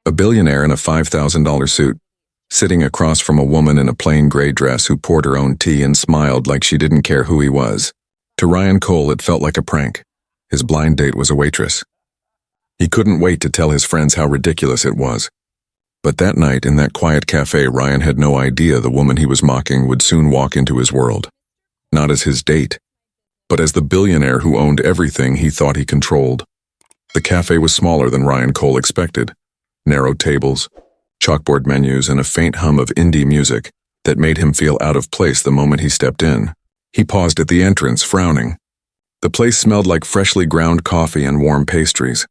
A billionaire in a $5,000 suit, sitting across from a woman in a plain gray dress who poured her own tea and smiled like she didn't care who he was. To Ryan Cole, it felt like a prank. His blind date was a waitress. He couldn't wait to tell his friends how ridiculous it was. But that night, in that quiet cafe, Ryan had no idea the woman he was mocking would soon walk into his world. Not as his date, but as the billionaire who owned everything he thought he controlled. The cafe was smaller than Ryan Cole expected. Narrow tables, chalkboard menus, and a faint hum of indie music that made him feel out of place the moment he stepped in. He paused at the entrance, frowning. The place smelled like freshly ground coffee and warm pastries.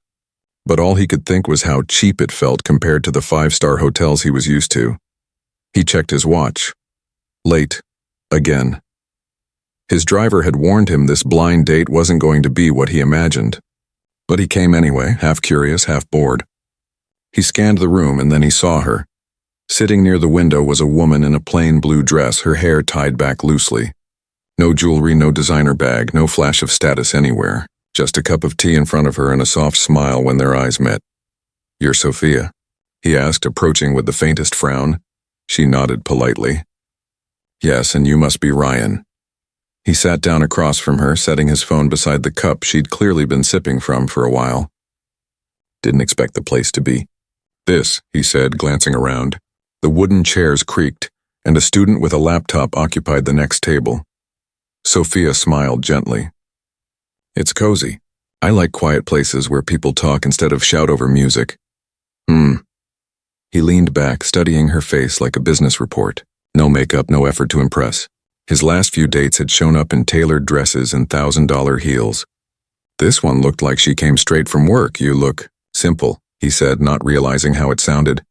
But all he could think was how cheap it felt compared to the five-star hotels he was used to. He checked his watch. Late. Again. His driver had warned him this blind date wasn't going to be what he imagined. But he came anyway, half curious, half bored. He scanned the room and then he saw her. Sitting near the window was a woman in a plain blue dress, her hair tied back loosely. No jewelry, no designer bag, no flash of status anywhere. Just a cup of tea in front of her and a soft smile when their eyes met. "You're Sophia?" he asked, approaching with the faintest frown. She nodded politely. "Yes, and you must be Ryan." He sat down across from her, setting his phone beside the cup she'd clearly been sipping from for a while. "Didn't expect the place to be this," he said, glancing around. The wooden chairs creaked, and a student with a laptop occupied the next table. Sophia smiled gently. "It's cozy. I like quiet places where people talk instead of shout over music." He leaned back, studying her face like a business report. No makeup, no effort to impress. His last few dates had shown up in tailored dresses and $1,000 heels. This one looked like she came straight from work. "You look simple," he said, not realizing how it sounded.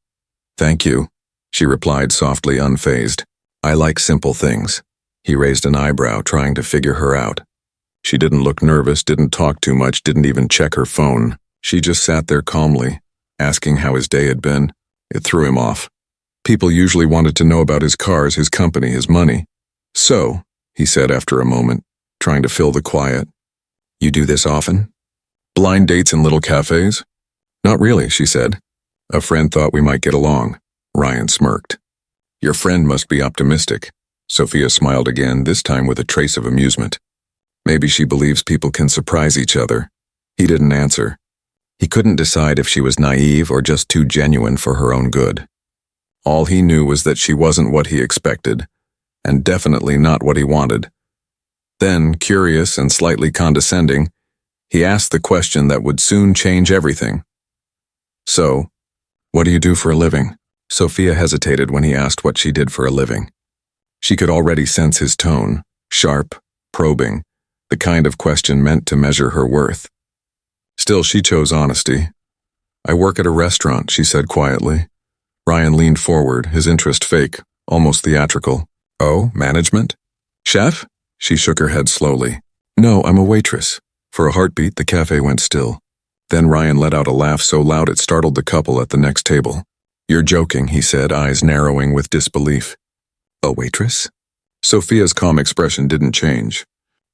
"Thank you," she replied softly, unfazed. "I like simple things." He raised an eyebrow, trying to figure her out. She didn't look nervous, didn't talk too much, didn't even check her phone. She just sat there calmly, asking how his day had been. It threw him off. People usually wanted to know about his cars, his company, his money. "So," he said after a moment, trying to fill the quiet, "you do this often? Blind dates in little cafes?" "Not really," she said. "A friend thought we might get along." Ryan smirked. "Your friend must be optimistic." Sophia smiled again, this time with a trace of amusement. "Maybe she believes people can surprise each other." He didn't answer. He couldn't decide if she was naive or just too genuine for her own good. All he knew was that she wasn't what he expected, and definitely not what he wanted. Then, curious and slightly condescending, he asked the question that would soon change everything. "So, what do you do for a living?" Sophia hesitated when he asked what she did for a living. She could already sense his tone, sharp, probing, the kind of question meant to measure her worth. Still, she chose honesty. "I work at a restaurant," she said quietly. Ryan leaned forward, his interest fake, almost theatrical. "Oh, management? Chef?" She shook her head slowly. "No, I'm a waitress." For a heartbeat, the cafe went still. Then Ryan let out a laugh so loud it startled the couple at the next table. "You're joking," he said, eyes narrowing with disbelief. "A waitress?" Sophia's calm expression didn't change.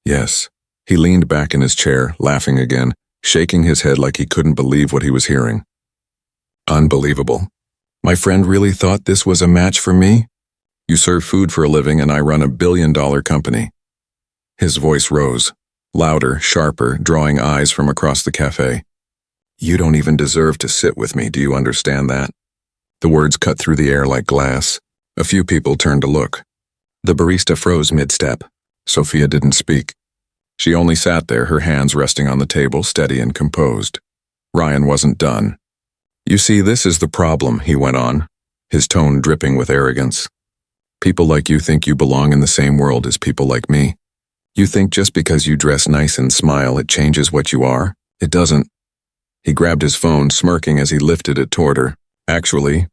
"Yes." He leaned back in his chair, laughing again, shaking his head like he couldn't believe what he was hearing. "Unbelievable. My friend really thought this was a match for me? You serve food for a living and I run a billion-dollar company." His voice rose, louder, sharper, drawing eyes from across the cafe. "You don't even deserve to sit with me, do you understand that?" The words cut through the air like glass. A few people turned to look. The barista froze mid-step. Sophia didn't speak. She only sat there, her hands resting on the table, steady and composed. Ryan wasn't done. "You see, this is the problem," he went on, his tone dripping with arrogance. "People like you think you belong in the same world as people like me. You think just because you dress nice and smile, it changes what you are? It doesn't." He grabbed his phone, smirking as he lifted it toward her. "Actually,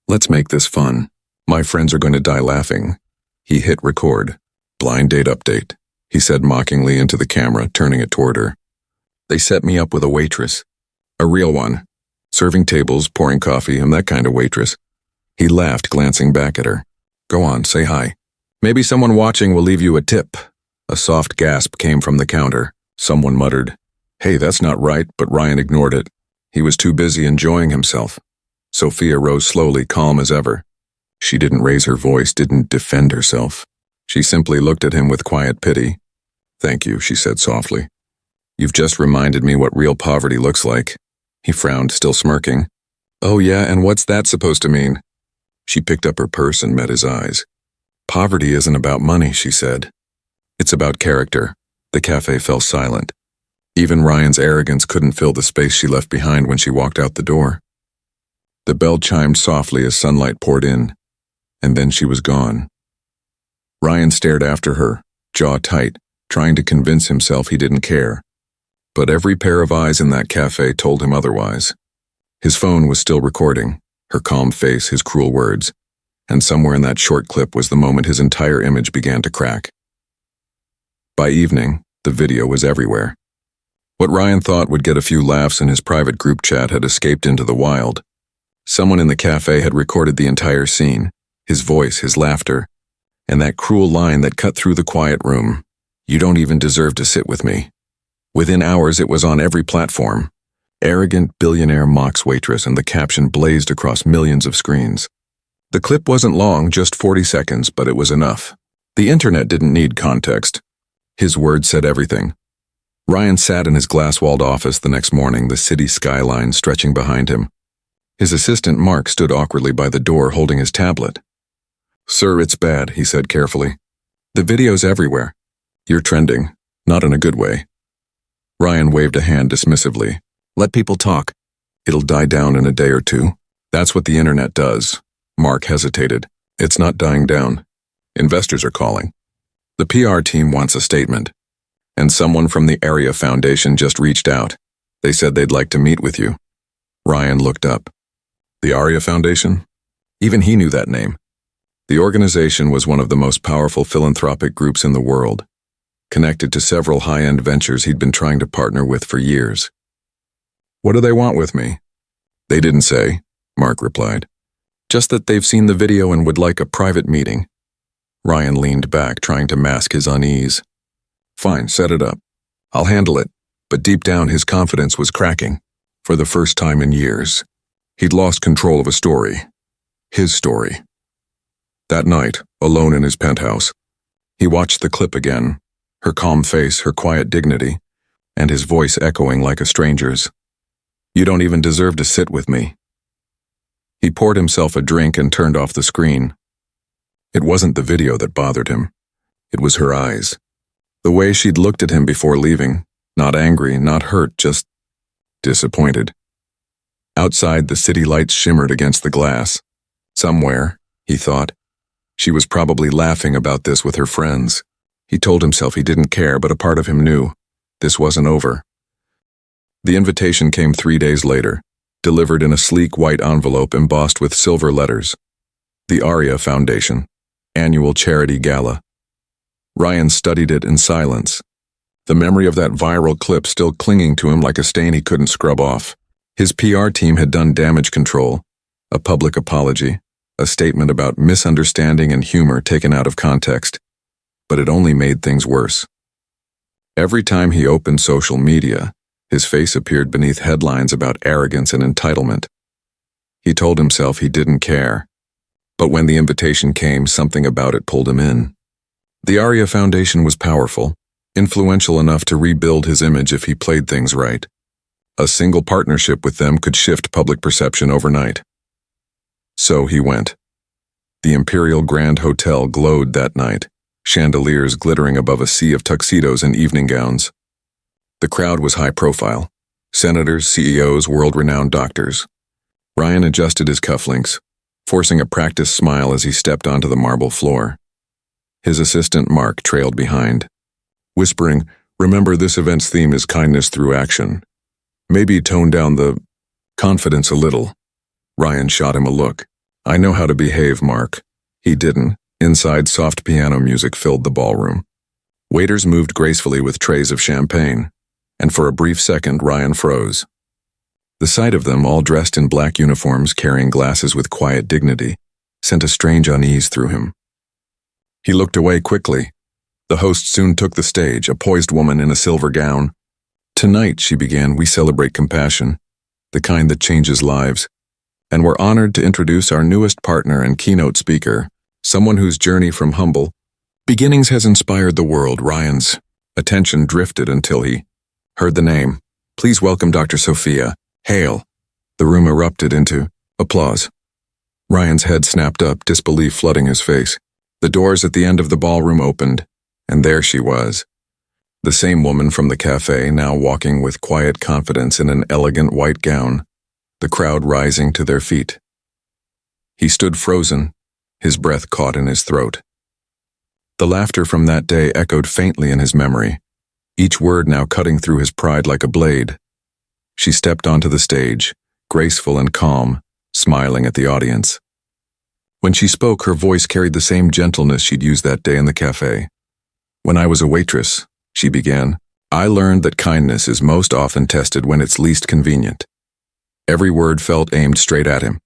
let's make this fun. My friends are going to die laughing." He hit record. "Blind date update," he said mockingly into the camera, turning it toward her. "They set me up with a waitress. A real one. Serving tables, pouring coffee, I'm that kind of waitress." He laughed, glancing back at her. "Go on, say hi. Maybe someone watching will leave you a tip." A soft gasp came from the counter. Someone muttered, "Hey, that's not right," but Ryan ignored it. He was too busy enjoying himself. Sophia rose slowly, calm as ever. She didn't raise her voice, didn't defend herself. She simply looked at him with quiet pity. "Thank you," she said softly. "You've just reminded me what real poverty looks like." He frowned, still smirking. "Oh yeah, and what's that supposed to mean?" She picked up her purse and met his eyes. "Poverty isn't about money," she said. "It's about character." The cafe fell silent. Even Ryan's arrogance couldn't fill the space she left behind when she walked out the door. The bell chimed softly as sunlight poured in, and then she was gone. Ryan stared after her, jaw tight, trying to convince himself he didn't care. But every pair of eyes in that cafe told him otherwise. His phone was still recording, her calm face, his cruel words, and somewhere in that short clip was the moment his entire image began to crack. By evening, the video was everywhere. What Ryan thought would get a few laughs in his private group chat had escaped into the wild. Someone in the cafe had recorded the entire scene, his voice, his laughter, and that cruel line that cut through the quiet room, "You don't even deserve to sit with me." Within hours it was on every platform. "Arrogant billionaire mocks waitress," and the caption blazed across millions of screens. The clip wasn't long, just 40 seconds, but it was enough. The internet didn't need context. His words said everything. Ryan sat in his glass-walled office the next morning, the city skyline stretching behind him. His assistant Mark stood awkwardly by the door holding his tablet. "Sir, it's bad," he said carefully. "The video's everywhere. You're trending, not in a good way." Ryan waved a hand dismissively. "Let people talk. It'll die down in a day or two. That's what the internet does." Mark hesitated. "It's not dying down. Investors are calling. The PR team wants a statement. And someone from the Area Foundation just reached out. They said they'd like to meet with you." Ryan looked up. The Area Foundation? Even he knew that name. The organization was one of the most powerful philanthropic groups in the world, connected to several high-end ventures he'd been trying to partner with for years. "What do they want with me?" "They didn't say," Mark replied. "Just that they've seen the video and would like a private meeting." Ryan leaned back, trying to mask his unease. "Fine, set it up. I'll handle it." But deep down his confidence was cracking. For the first time in years, he'd lost control of a story. His story. That night, alone in his penthouse, he watched the clip again, her calm face, her quiet dignity, and his voice echoing like a stranger's. "You don't even deserve to sit with me." He poured himself a drink and turned off the screen. It wasn't the video that bothered him. It was her eyes. The way she'd looked at him before leaving, not angry, not hurt, just disappointed. Outside, the city lights shimmered against the glass. Somewhere, he thought, she was probably laughing about this with her friends. He told himself he didn't care, but a part of him knew this wasn't over. The invitation came 3 days later, delivered in a sleek white envelope embossed with silver letters. The Area Foundation, Annual Charity Gala. Ryan studied it in silence, the memory of that viral clip still clinging to him like a stain he couldn't scrub off. His PR team had done damage control, a public apology, a statement about misunderstanding and humor taken out of context, but it only made things worse. Every time he opened social media, his face appeared beneath headlines about arrogance and entitlement. He told himself he didn't care, but when the invitation came, something about it pulled him in. The Area Foundation was powerful, influential enough to rebuild his image if he played things right. A single partnership with them could shift public perception overnight. So he went. The Imperial Grand Hotel glowed that night, chandeliers glittering above a sea of tuxedos and evening gowns. The crowd was high profile. Senators, CEOs, world-renowned doctors. Ryan adjusted his cufflinks, forcing a practiced smile as he stepped onto the marble floor. His assistant Mark trailed behind, whispering, "Remember, this event's theme is kindness through action. Maybe tone down the confidence a little." Ryan shot him a look. "I know how to behave, Mark." He didn't. Inside, soft piano music filled the ballroom. Waiters moved gracefully with trays of champagne, and for a brief second Ryan froze. The sight of them, all dressed in black uniforms, carrying glasses with quiet dignity, sent a strange unease through him. He looked away quickly. The host soon took the stage, a poised woman in a silver gown. "Tonight," she began, "we celebrate compassion, the kind that changes lives. and we're honored to introduce our newest partner and keynote speaker, someone whose journey from humble beginnings has inspired the world. Ryan's attention drifted until he heard the name. Please welcome Dr. Sophia. Hail. The room erupted into applause. Ryan's head snapped up, disbelief flooding his face. The doors at the end of the ballroom opened, and there she was. The same woman from the cafe, now walking with quiet confidence in an elegant white gown, the crowd rising to their feet. He stood frozen, his breath caught in his throat. The laughter from that day echoed faintly in his memory, each word now cutting through his pride like a blade. She stepped onto the stage, graceful and calm, smiling at the audience. When she spoke, her voice carried the same gentleness she'd used that day in the cafe. When I was a waitress, she began, I learned that kindness is most often tested when it's least convenient. Every word felt aimed straight at him.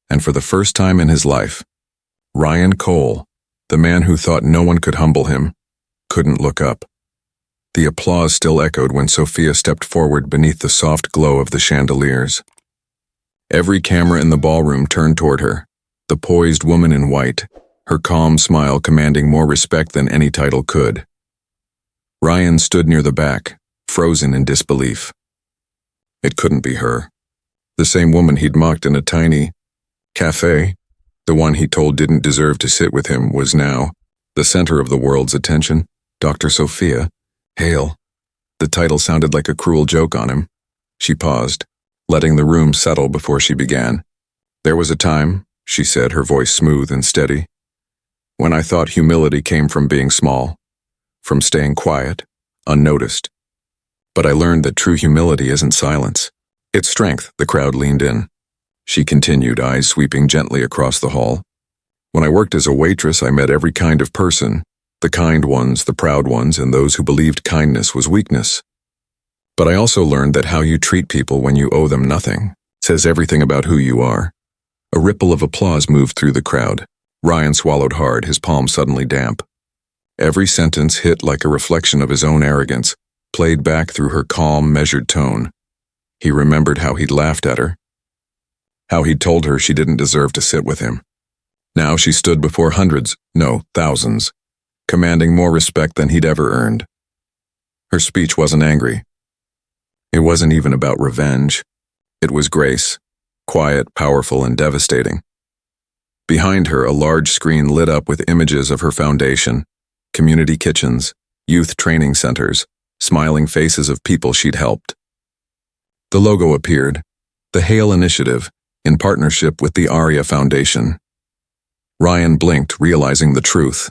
And for the first time in his life, Ryan Cole, the man who thought no one could humble him, couldn't look up. The applause still echoed when Sophia stepped forward beneath the soft glow of the chandeliers. Every camera in the ballroom turned toward her, the poised woman in white, her calm smile commanding more respect than any title could. Ryan stood near the back, frozen in disbelief. It couldn't be her. The same woman he'd mocked in a tiny cafe, the one he told didn't deserve to sit with him, was now the center of the world's attention. Dr. Sophia. Hail. The title sounded like a cruel joke on him. She paused, letting the room settle before she began. There was a time, she said, her voice smooth and steady, when I thought humility came from being small, from staying quiet, unnoticed. But I learned that true humility isn't silence. It's strength. The crowd leaned in. She continued, eyes sweeping gently across the hall. When I worked as a waitress, I met every kind of person, the kind ones, the proud ones, and those who believed kindness was weakness. But I also learned that how you treat people when you owe them nothing says everything about who you are. A ripple of applause moved through the crowd. Ryan swallowed hard, his palm suddenly damp. Every sentence hit like a reflection of his own arrogance, played back through her calm, measured tone. He remembered how he'd laughed at her, how he'd told her she didn't deserve to sit with him. Now she stood before hundreds, no, thousands, commanding more respect than he'd ever earned. Her speech wasn't angry. It wasn't even about revenge. It was grace, quiet, powerful, and devastating. Behind her, a large screen lit up with images of her foundation, community kitchens, youth training centers, smiling faces of people she'd helped. The logo appeared, the Hail Initiative, in partnership with the Aria Foundation. Ryan blinked, realizing the truth.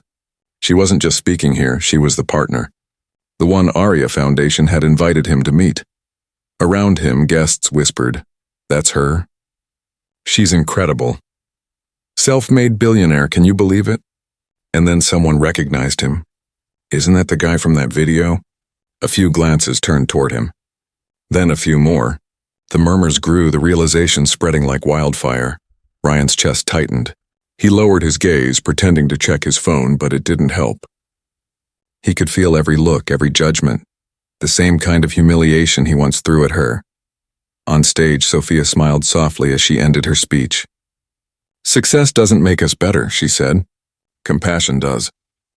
She wasn't just speaking here, she was the partner. The one Aria Foundation had invited him to meet. Around him, guests whispered, "That's her? She's incredible. Self-made billionaire, can you believe it?" And then someone recognized him. "Isn't that the guy from that video?" A few glances turned toward him. Then a few more. The murmurs grew, the realization spreading like wildfire. Ryan's chest tightened. He lowered his gaze, pretending to check his phone, but it didn't help. He could feel every look, every judgment, the same kind of humiliation he once threw at her. On stage, Sophia smiled softly as she ended her speech. "Success doesn't make us better," she said. "Compassion does.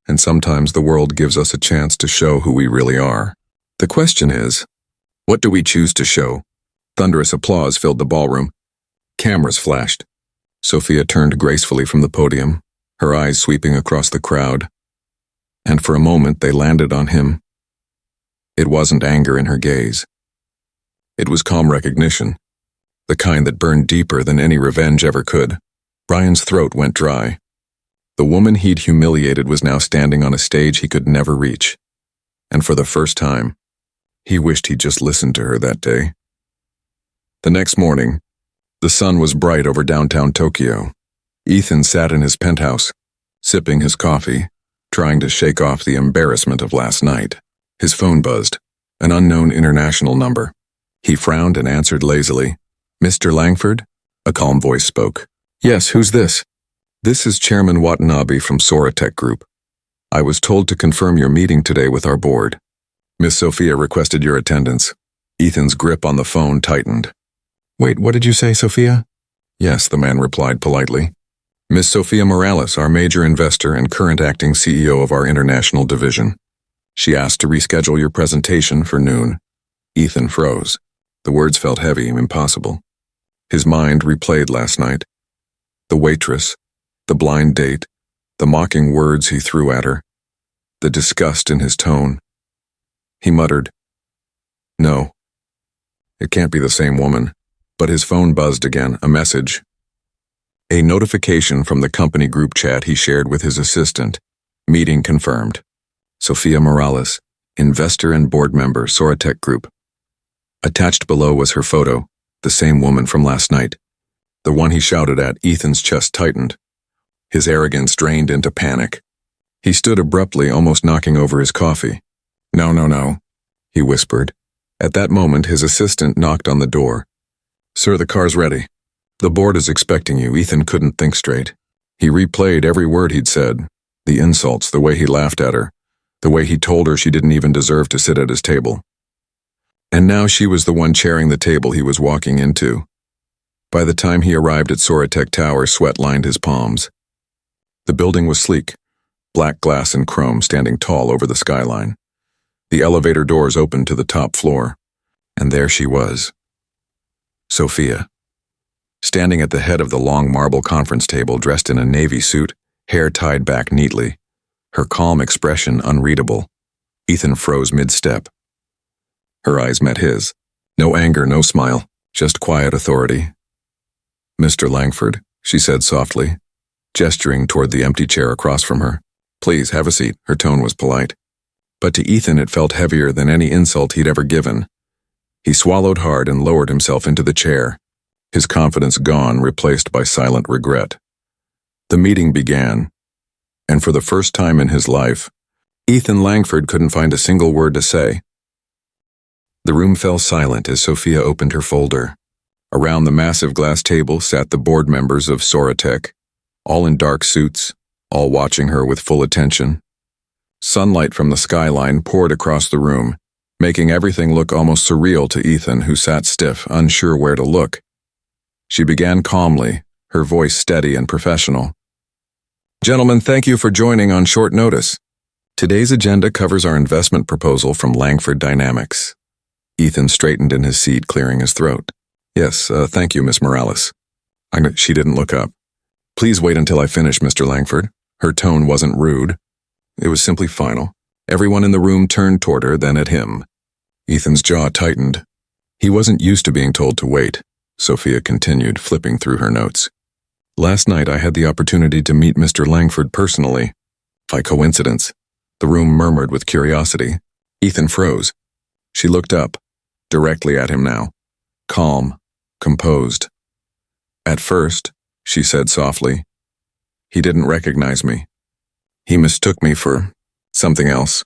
And sometimes the world gives us a chance to show who we really are. The question is, what do we choose to show?" Thunderous applause filled the ballroom. Cameras flashed. Sophia turned gracefully from the podium, her eyes sweeping across the crowd. And for a moment they landed on him. It wasn't anger in her gaze. It was calm recognition, the kind that burned deeper than any revenge ever could. Ryan's throat went dry. The woman he'd humiliated was now standing on a stage he could never reach. And for the first time, he wished he'd just listened to her that day. The next morning, the sun was bright over downtown Tokyo. Ethan sat in his penthouse, sipping his coffee, trying to shake off the embarrassment of last night. His phone buzzed, an unknown international number. He frowned and answered lazily. "Mr. Langford?" A calm voice spoke. "Yes, who's this?" "This is Chairman Watanabe from Soratech Group. I was told to confirm your meeting today with our board. Miss Sophia requested your attendance." Ethan's grip on the phone tightened. "Wait, what did you say, Sophia?" Yes, the man replied politely. Miss Sophia Morales, our major investor and current acting CEO of our international division. She asked to reschedule your presentation for noon. Ethan froze. The words felt heavy and impossible. His mind replayed last night. The waitress, the blind date, the mocking words he threw at her, the disgust in his tone. He muttered, "No. It can't be the same woman." But his phone buzzed again, a message. A notification from the company group chat he shared with his assistant. Meeting confirmed. Sophia Morales, investor and board member, Soratech Group. Attached below was her photo, the same woman from last night. The one he shouted at. Ethan's chest tightened. His arrogance drained into panic. He stood abruptly, almost knocking over his coffee. "No, no, no," he whispered. At that moment, his assistant knocked on the door. "Sir, the car's ready. The board is expecting you." Ethan couldn't think straight. He replayed every word he'd said, the insults, the way he laughed at her, the way he told her she didn't even deserve to sit at his table. And now she was the one chairing the table he was walking into. By the time he arrived at Soratech Tower, sweat lined his palms. The building was sleek, black glass and chrome standing tall over the skyline. The elevator doors opened to the top floor, and there she was. Sophia. Standing at the head of the long marble conference table, dressed in a navy suit, hair tied back neatly, her calm expression unreadable. Ethan froze mid-step. Her eyes met his. No anger, no smile, just quiet authority. "Mr. Langford," she said softly, gesturing toward the empty chair across from her. "Please, have a seat." Her tone was polite. But to Ethan it felt heavier than any insult he'd ever given. He swallowed hard and lowered himself into the chair, his confidence gone, replaced by silent regret. The meeting began, and for the first time in his life, Ethan Langford couldn't find a single word to say. The room fell silent as Sophia opened her folder. Around the massive glass table sat the board members of Soratech, all in dark suits, all watching her with full attention. Sunlight from the skyline poured across the room, making everything look almost surreal to Ethan, who sat stiff, unsure where to look. She began calmly, her voice steady and professional. "Gentlemen, thank you for joining on short notice. Today's agenda covers our investment proposal from Langford Dynamics." Ethan straightened in his seat, clearing his throat. "Yes, thank you, Miss Morales." She didn't look up. "Please wait until I finish, Mr. Langford." Her tone wasn't rude. It was simply final. Everyone in the room turned toward her, then at him. Ethan's jaw tightened. He wasn't used to being told to wait. Sophia continued, flipping through her notes. "Last night I had the opportunity to meet Mr. Langford personally. By coincidence." The room murmured with curiosity. Ethan froze. She looked up, directly at him now. Calm, composed. "At first," she said softly, "he didn't recognize me. He mistook me for something else."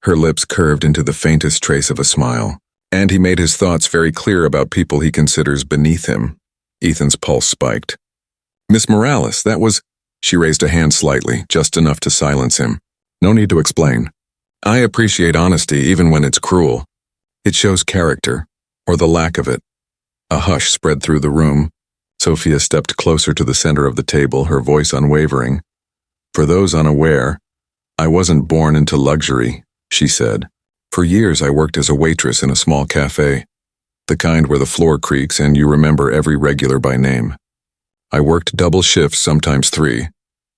Her lips curved into the faintest trace of a smile. "And he made his thoughts very clear about people he considers beneath him." Ethan's pulse spiked. "Miss Morales, that was—" She raised a hand slightly, just enough to silence him. "No need to explain. I appreciate honesty even when it's cruel. It shows character, or the lack of it." A hush spread through the room. Sophia stepped closer to the center of the table, her voice unwavering. "For those unaware, I wasn't born into luxury," she said. "For years I worked as a waitress in a small cafe, the kind where the floor creaks and you remember every regular by name. I worked double shifts, sometimes 3,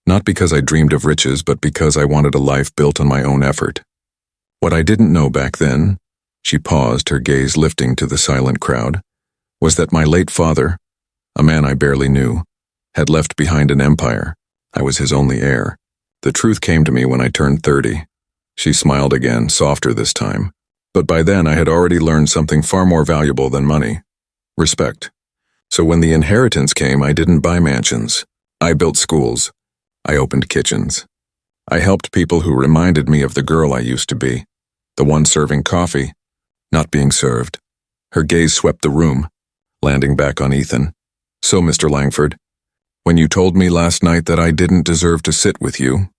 not because I dreamed of riches, but because I wanted a life built on my own effort. What I didn't know back then," she paused, her gaze lifting to the silent crowd, "was that my late father, a man I barely knew, had left behind an empire. I was his only heir. The truth came to me when I turned 30. She smiled again, softer this time. But by then I had already learned something far more valuable than money. Respect. So when the inheritance came, I didn't buy mansions. I built schools. I opened kitchens. I helped people who reminded me of the girl I used to be, the one serving coffee, not being served." Her gaze swept the room, landing back on Ethan. "So, Mr. Langford, when you told me last night that I didn't deserve to sit with you—"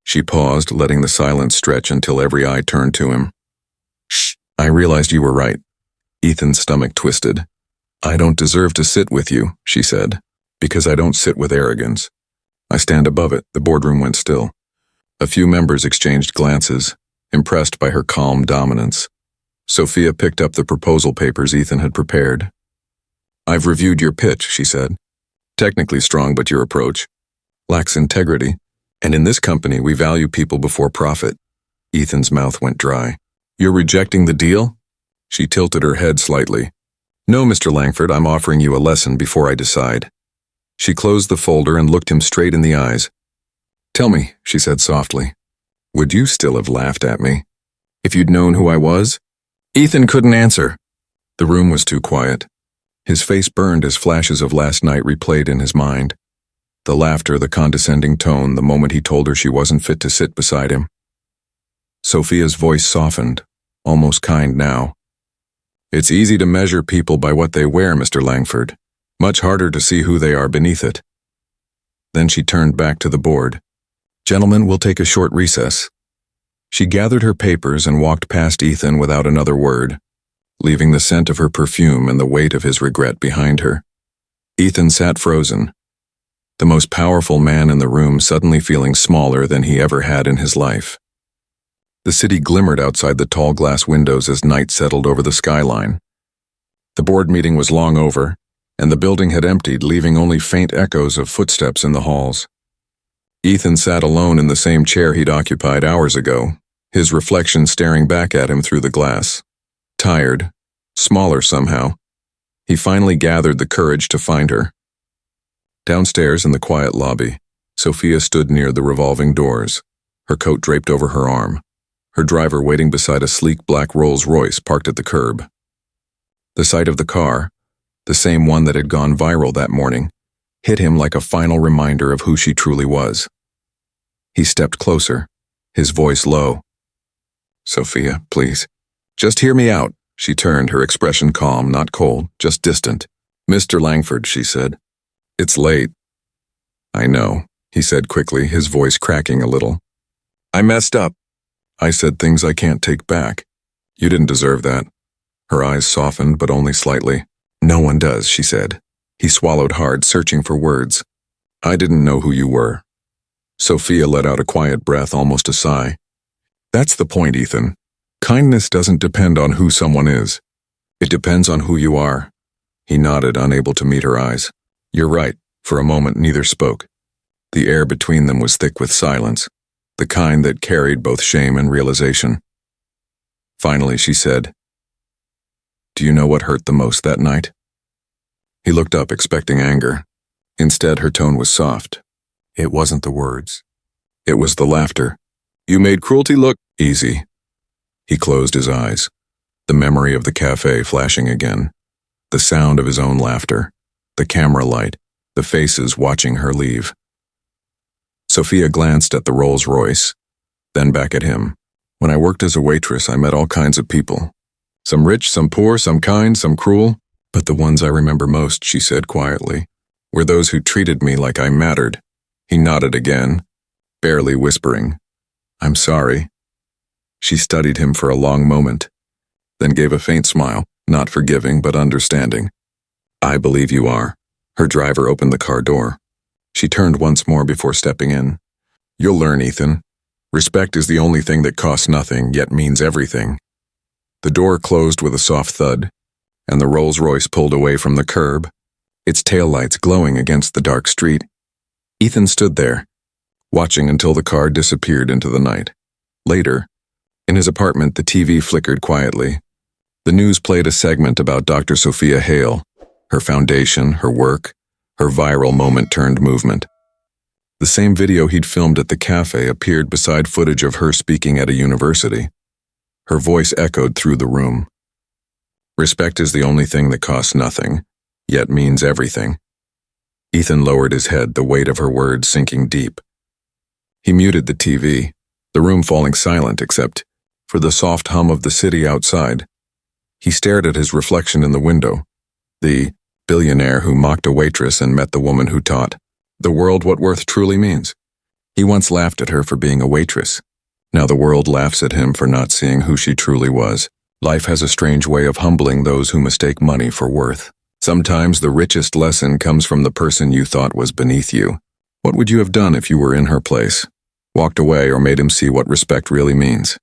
She paused, letting the silence stretch until every eye turned to him. "Shh, I realized you were right." Ethan's stomach twisted. "I don't deserve to sit with you," she said. Because I don't sit with arrogance. I stand above it. The boardroom went still. A few members exchanged glances, impressed by her calm dominance. Sophia picked up the proposal papers Ethan had prepared. I've reviewed your pitch, she said. Technically strong, but your approach lacks integrity. And in this company, we value people before profit. Ethan's mouth went dry. You're rejecting the deal? She tilted her head slightly. No, Mr. Langford, I'm offering you a lesson before I decide. She closed the folder and looked him straight in the eyes. Tell me, she said softly, would you still have laughed at me if you'd known who I was? Ethan couldn't answer. The room was too quiet. His face burned as flashes of last night replayed in his mind. The laughter, the condescending tone, the moment he told her she wasn't fit to sit beside him. Sophia's voice softened, almost kind now. It's easy to measure people by what they wear, Mr. Langford. Much harder to see who they are beneath it. Then she turned back to the board. Gentlemen, we'll take a short recess. She gathered her papers and walked past Ethan without another word, leaving the scent of her perfume and the weight of his regret behind her. Ethan sat frozen, the most powerful man in the room suddenly feeling smaller than he ever had in his life. The city glimmered outside the tall glass windows as night settled over the skyline. The board meeting was long over, and the building had emptied, leaving only faint echoes of footsteps in the halls. Ethan sat alone in the same chair he'd occupied hours ago, his reflection staring back at him through the glass. Tired, smaller somehow, he finally gathered the courage to find her. Downstairs in the quiet lobby, Sophia stood near the revolving doors, her coat draped over her arm, her driver waiting beside a sleek black Rolls-Royce parked at the curb. The sight of the car, the same one that had gone viral that morning, hit him like a final reminder of who she truly was. He stepped closer, his voice low. Sophia, please. Just hear me out. She turned, her expression calm, not cold, just distant. Mr. Langford, she said. It's late. I know, he said quickly, his voice cracking a little. I messed up. I said things I can't take back. You didn't deserve that. Her eyes softened, but only slightly. No one does, she said. He swallowed hard, searching for words. I didn't know who you were. Sophia let out a quiet breath, almost a sigh. That's the point, Ethan. Kindness doesn't depend on who someone is. It depends on who you are. He nodded, unable to meet her eyes. You're right. For a moment, neither spoke. The air between them was thick with silence, the kind that carried both shame and realization. Finally, she said, Do you know what hurt the most that night? He looked up, expecting anger. Instead, her tone was soft. It wasn't the words. It was the laughter. You made cruelty look easy. He closed his eyes, the memory of the cafe flashing again, the sound of his own laughter, the camera light, the faces watching her leave. Sophia glanced at the Rolls-Royce, then back at him. When I worked as a waitress, I met all kinds of people. Some rich, some poor, some kind, some cruel. But the ones I remember most, she said quietly, were those who treated me like I mattered. He nodded again, barely whispering, I'm sorry. She studied him for a long moment, then gave a faint smile, not forgiving but understanding. I believe you are. Her driver opened the car door. She turned once more before stepping in. You'll learn, Ethan. Respect is the only thing that costs nothing, yet means everything. The door closed with a soft thud, and the Rolls-Royce pulled away from the curb, its taillights glowing against the dark street. Ethan stood there, watching until the car disappeared into the night. Later, in his apartment, the TV flickered quietly. The news played a segment about Dr. Sophia Hale, her foundation, her work, her viral moment-turned movement. The same video he'd filmed at the cafe appeared beside footage of her speaking at a university. Her voice echoed through the room. Respect is the only thing that costs nothing, yet means everything. Ethan lowered his head, the weight of her words sinking deep. He muted the TV, the room falling silent except for the soft hum of the city outside. He stared at his reflection in the window, the billionaire who mocked a waitress and met the woman who taught the world what worth truly means. He once laughed at her for being a waitress. Now the world laughs at him for not seeing who she truly was. Life has a strange way of humbling those who mistake money for worth. Sometimes the richest lesson comes from the person you thought was beneath you. What would you have done if you were in her place? Walked away or made him see what respect really means?